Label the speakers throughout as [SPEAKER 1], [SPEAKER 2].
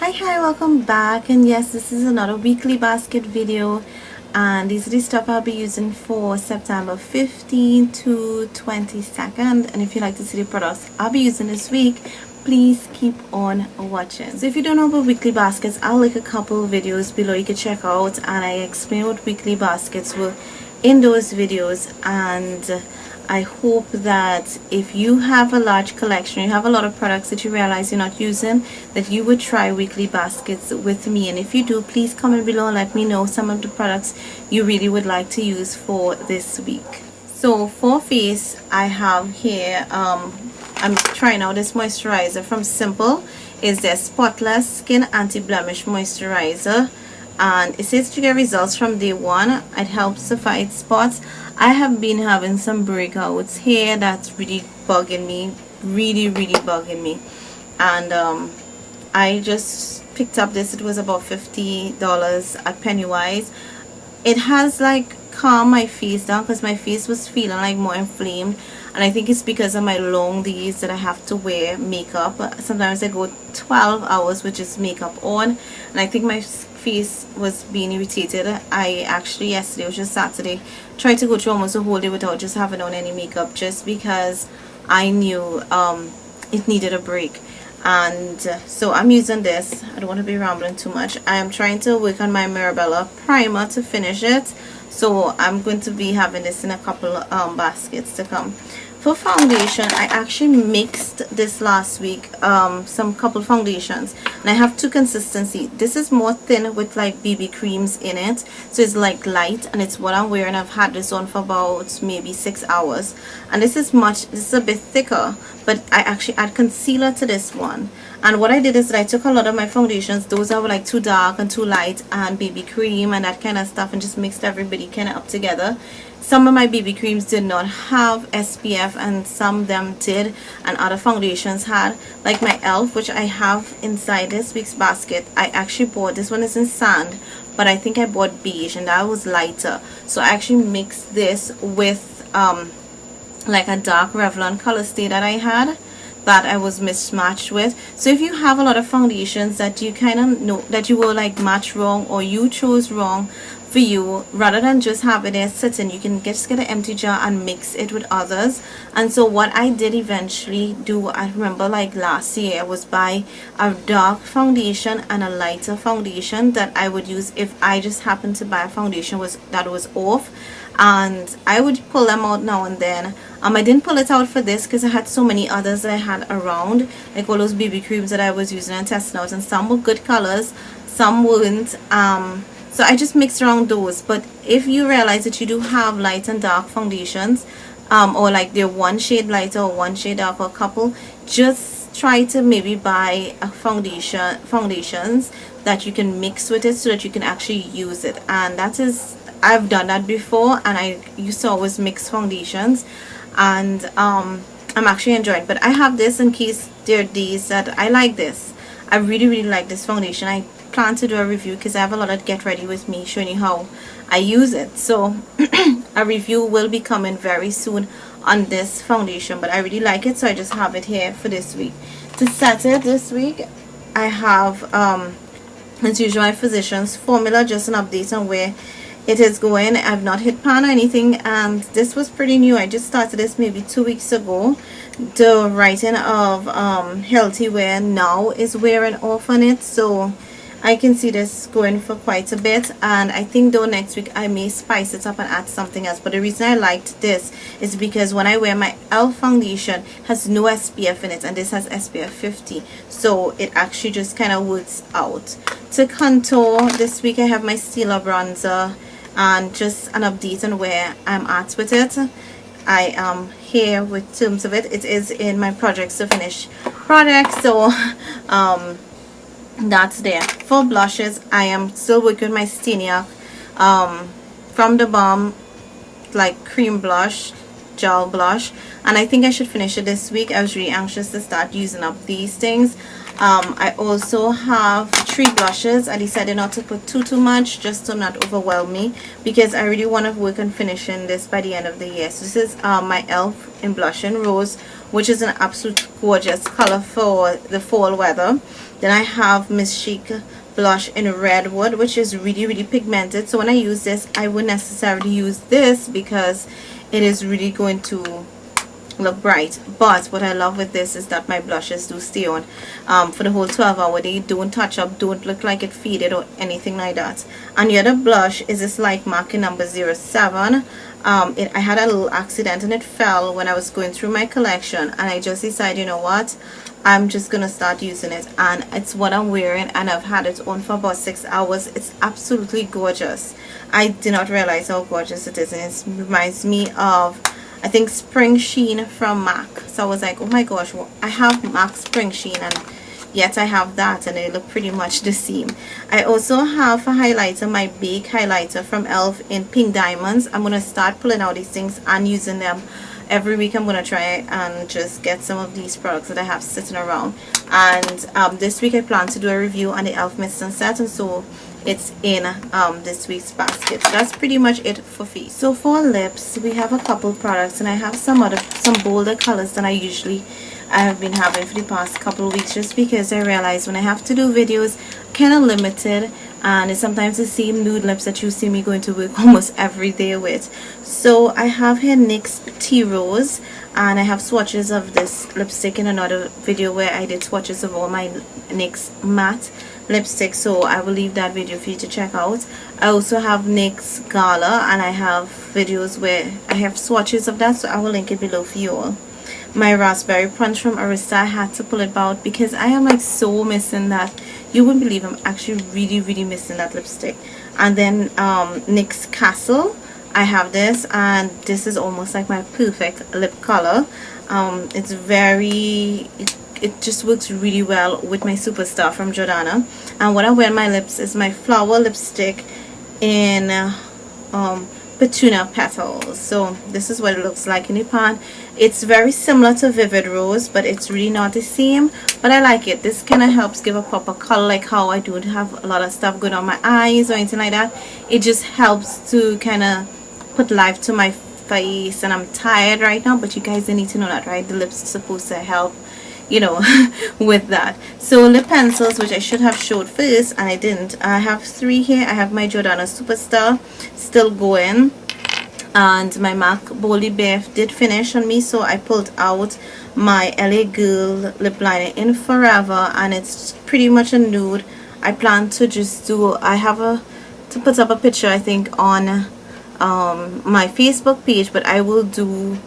[SPEAKER 1] Hi, welcome back. And yes, this is another weekly basket video, and these are the stuff I'll be using for September 15th to 22nd. And if you like to see the products I'll be using this week, please keep on watching. So if you don't know about weekly baskets, I'll link a couple of videos below you can check out, and I explain what weekly baskets were in those videos. And I hope that if you have a large collection, you have a lot of products that you realize you're not using, that you would try weekly baskets with me. And if you do, please comment below and let me know some of the products you really would like to use for this week. So for face, I have here, I'm trying out this moisturizer from Simple. It's their Spotless Skin Anti-Blemish Moisturizer, and it says to get results from day one. It helps to fight spots. I have been having some breakouts here that's really bugging me, really bugging me, and I just picked up this. It was about $50 at Pennywise. It has like calmed my face down because my face was feeling like more inflamed, and I think it's because of my long days that I have to wear makeup. Sometimes I go 12 hours with just makeup on, and I think my face was being irritated. I actually, yesterday, which was Saturday, tried to go through almost a whole day without just having on any makeup, just because I knew it needed a break. And so I'm using this. I don't want to be rambling too much. I am trying to work on my Mirabella primer to finish it, so I'm going to be having this in a couple baskets to come. For foundation, I actually mixed this last week, some couple foundations, and I have two consistency. This is more thin with like BB creams in it, so it's like light, and it's what I'm wearing. I've had this on for about maybe 6 hours, and this is a bit thicker, but I actually add concealer to this one. And what I did is that I took a lot of my foundations, those that were like too dark and too light, and BB cream and that kind of stuff, and just mixed everybody kind of up together. Some of my BB creams did not have SPF, and some of them did, and other foundations had, like my ELF, which I have inside this week's basket. I actually bought, this one is in sand, but I think I bought beige, and that was lighter. So I actually mixed this with like a dark Revlon color stay that I had, that I was mismatched with. So if you have a lot of foundations that you kind of know that you will like match wrong, or you chose wrong for you, rather than just have it there sitting, you can just get an empty jar and mix it with others. And so what I did eventually do, I remember like last year, was buy a dark foundation and a lighter foundation that I would use if I just happened to buy a foundation that was off, and I would pull them out now and then. I didn't pull it out for this because I had so many others that I had around, like all those BB creams that I was using and testing out, and some were good colors, some weren't. So I just mixed around those. But if you realize that you do have light and dark foundations, or like they're one shade lighter or one shade darker, a couple, just try to maybe buy a foundations that you can mix with it, so that you can actually use it. And that is, I've done that before, and I used to always mix foundations, and I'm actually enjoying. But I have this in case there are days that I like this. I really like this foundation. I plan to do a review because I have a lot of get ready with me showing you how I use it. So a review will be coming very soon on this foundation, but I really like it, so I just have it here for this week. To set it this week, I have as usual my Physicians Formula, just an update on where it is going. I've not hit pan or anything, and this was pretty new. I just started this maybe 2 weeks ago. The writing of healthy wear now is wearing off on it, so I can see this going for quite a bit. And I think though next week I may spice it up and add something else. But the reason I liked this is because when I wear my ELF foundation, it has no SPF in it, and this has SPF 50, so it actually just kind of works out. To contour this week, I have my Stila bronzer, and just an update on where I'm at with it. I am here with terms of it. It is in my projects to finish project, so that's there. For blushes, I am still working with my Stenia from the Balm, like cream blush, gel blush, and I think I should finish it this week. I was really anxious to start using up these things. I also have 3 blushes. I decided not to put too much, just to not overwhelm me, because I really want to work on finishing this by the end of the year. So this is my ELF in Blush and Rose, which is an absolute gorgeous color for the fall weather. Then I have Miss Chic blush in Redwood, which is really pigmented. So when I use this, I wouldn't necessarily use this because it is really going to look bright. But what I love with this is that my blushes do stay on for the whole 12-hour day. Don't touch up, don't look like it faded or anything like that. And the other blush is this Light Mark in number 07. I had a little accident and it fell when I was going through my collection, and I just decided, you know what, I'm just gonna start using it, and it's what I'm wearing, and I've had it on for about 6 hours. It's absolutely gorgeous. I did not realize how gorgeous it is, and it reminds me of, I think, Spring Sheen from MAC. So I was like, oh my gosh, well, I have MAC Spring Sheen, and yet I have that, and they look pretty much the same. I also have a highlighter, my Bake highlighter from ELF in Pink Diamonds. I'm going to start pulling out these things and using them every week. I'm going to try and just get some of these products that I have sitting around. And this week I plan to do a review on the ELF Mist and Set, and so it's in this week's basket. So that's pretty much it for feet. So for lips, we have a couple products, and I have some bolder colors than I have been having for the past couple of weeks, just because I realized when I have to do videos, kind of limited, and it's sometimes the same nude lips that you see me going to work almost every day with. So I have here NYX Tea Rose, and I have swatches of this lipstick in another video where I did swatches of all my NYX matte lipstick, so I will leave that video for you to check out. I also have NYX Gala, and I have videos where I have swatches of that, so I will link it below for you all. My Raspberry Punch from Arista, I had to pull it out because I am like so missing that. You wouldn't believe I'm actually really missing that lipstick. And then NYX Castle, I have this, and this is almost like my perfect lip color. It's very, it just works really well with my Superstar from Jordana. And what I wear on my lips is my Flower lipstick in Petunia Petals. So this is what it looks like in the pan. It's very similar to Vivid Rose, but it's really not the same, but I like it. This kind of helps give a proper color, like how I don't have a lot of stuff going on my eyes or anything like that. It just helps to kind of put life to my face, and I'm tired right now, but you guys need to know that, right? The lips are supposed to help, you know, with that. So lip pencils, which I should have showed first and I didn't. I have 3 here. I have my Jordana Superstar still going, and my MAC Boldly Bare did finish on me, so I pulled out my LA Girl lip liner in Forever, and it's pretty much a nude. I plan to just do, I have to put up a picture, I think, on my Facebook page, but I will do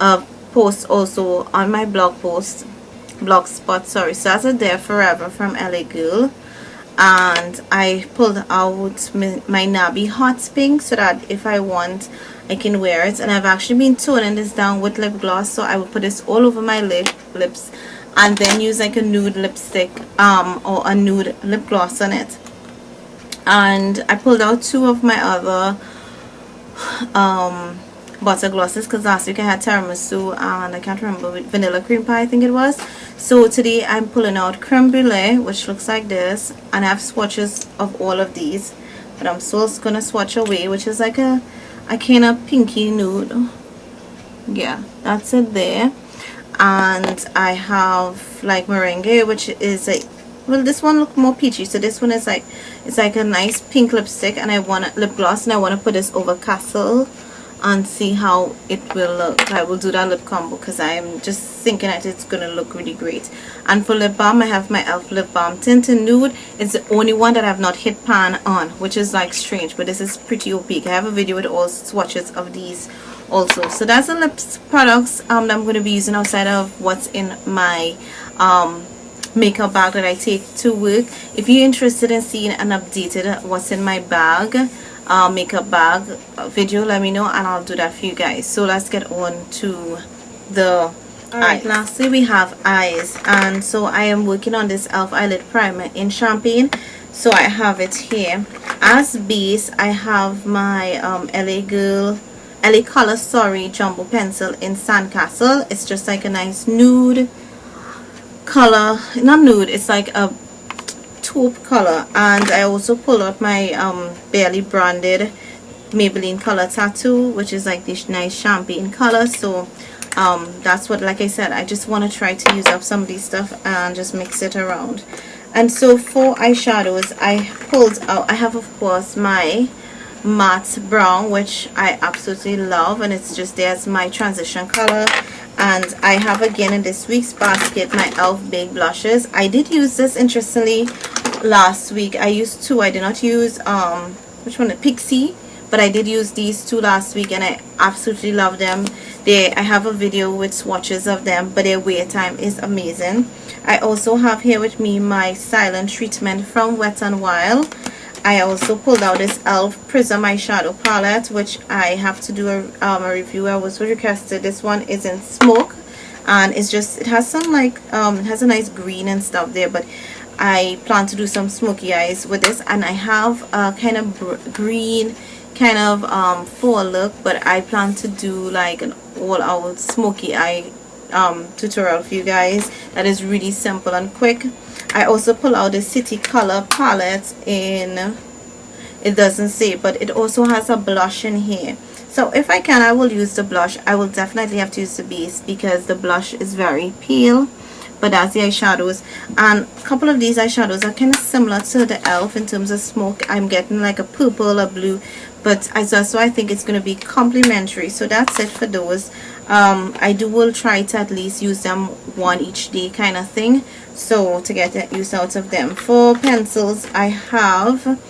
[SPEAKER 1] a post also on my blogspot, sorry. So that's a There Forever from LA Girl, and I pulled out my Nabi Hot Pink so that if I want I can wear it. And I've actually been toning this down with lip gloss, so I will put this all over my lips and then use like a nude lipstick or a nude lip gloss on it. And I pulled out 2 of my other butter glosses, because last week I had tiramisu and I can't remember, vanilla cream pie I think it was. So today I'm pulling out creme brulee, which looks like this, and I have swatches of all of these, but I'm still gonna swatch away, which is like a kind of pinky nude. Yeah, that's it there. And I have like merengue, which is a, well, this one look more peachy, so this one is like, it's like a nice pink lipstick, and I want a lip gloss, and I want to put this over Castle and see how it will look. I will do that lip combo because I'm just thinking that it's gonna look really great. And for lip balm, I have my ELF lip balm tint in nude. It's the only one that I've not hit pan on, which is like strange, but this is pretty opaque. I have a video with all swatches of these also. So that's the lips products that I'm going to be using outside of what's in my makeup bag that I take to work. If you're interested in seeing an updated what's in my bag makeup bag video, let me know and I'll do that for you guys. So let's get on to the eyes. Lastly, we have eyes, and so I am working on this ELF eyelid primer in Champagne. So I have it here as base. I have my LA Color, sorry, jumbo pencil in Sandcastle. It's just like a nice nude color, not nude, it's like a taupe color. And I also pull out my barely branded Maybelline color tattoo, which is like this nice champagne color. So that's what, like I said, I just want to try to use up some of these stuff and just mix it around. And so for eyeshadows, I pulled out, I have of course my matte brown, which I absolutely love, and it's just there's my transition color. And I have again in this week's basket my e.l.f. Big Blushes. I did use this interestingly last week. I used two. I did not use which one, the Pixie, but I did use these two last week and I absolutely love them. I have a video with swatches of them, but their wear time is amazing. I also have here with me my Silent Treatment from Wet n Wild. I also pulled out this e.l.f. Prism eyeshadow palette, which I have to do a review. I was requested. This one is in Smoke, and it's just, it has some like it has a nice green and stuff there, but I plan to do some smoky eyes with this. And I have a kind of green kind of fall look, but I plan to do like an all-out smoky eye tutorial for you guys that is really simple and quick. I also pull out the City Color palette in, it doesn't say, but it also has a blush in here. So if I can, I will use the blush. I will definitely have to use the base because the blush is very pale, but that's the eyeshadows. And a couple of these eyeshadows are kind of similar to the e.l.f. in terms of smoke. I'm getting like a purple, a blue, but so I think it's going to be complementary. So that's it for those. I will try to at least use them one each day kind of thing, so to get use out of them. For pencils, I have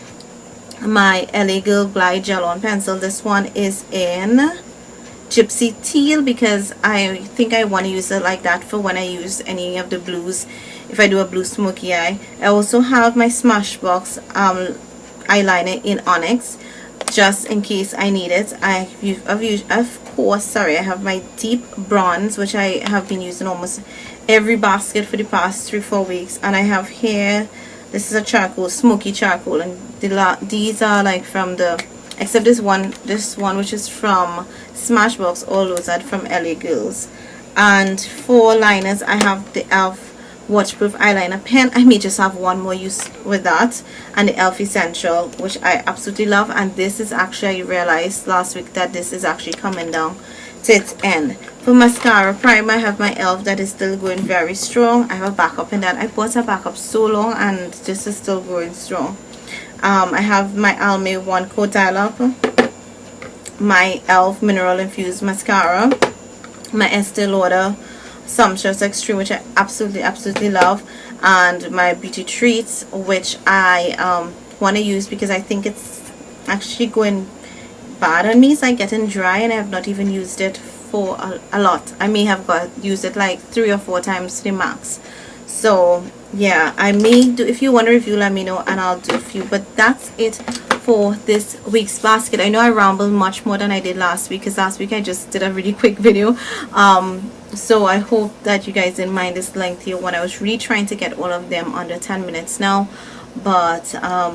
[SPEAKER 1] my LA Girl Glide Gel on pencil. This one is in Gypsy Teal because I think I want to use it like that for when I use any of the blues, if I do a blue smoky eye. I also have my Smashbox eyeliner in Onyx, just in case I need it. Of course, I have my deep bronze, which I have been using almost every basket for the past 3-4 weeks. And I have here, this is a charcoal, smoky charcoal, and these are like from the, except this one which is from Smashbox, all those are from LA Girls. And for liners, I have the e.l.f. waterproof eyeliner pen. I may just have one more use with that, and the e.l.f. Essential, which I absolutely love. And this is actually, I realized last week that this is actually coming down to its end. For mascara primer, I have my e.l.f. that is still going very strong. I have a backup in that. I bought a backup so long and this is still going strong. I have my Almay One Coat Eye Up, my e.l.f. mineral infused mascara, my Estee Lauder Sumptuous Extreme, which I absolutely love, and my Beauty Treats, which I want to use because I think it's actually going bad on me. It's like getting dry and I have not even used it for a lot. I may have used it like 3 or 4 times to the max. So yeah, I may do, if you want to review, let me know and I'll do a few. But that's it for this week's basket. I know I rambled much more than I did last week because last week I just did a really quick video. So I hope that you guys didn't mind this lengthy one. I was really trying to get all of them under 10 minutes now, but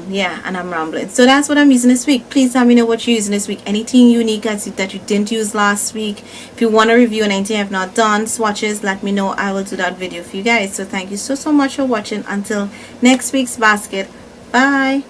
[SPEAKER 1] yeah, and I'm rambling. So that's what I'm using this week. Please let me know what you're using this week, anything unique that you didn't use last week. If you want to review anything I've not done, swatches, let me know. I will do that video for you guys. So thank you so much for watching. Until next week's basket, bye.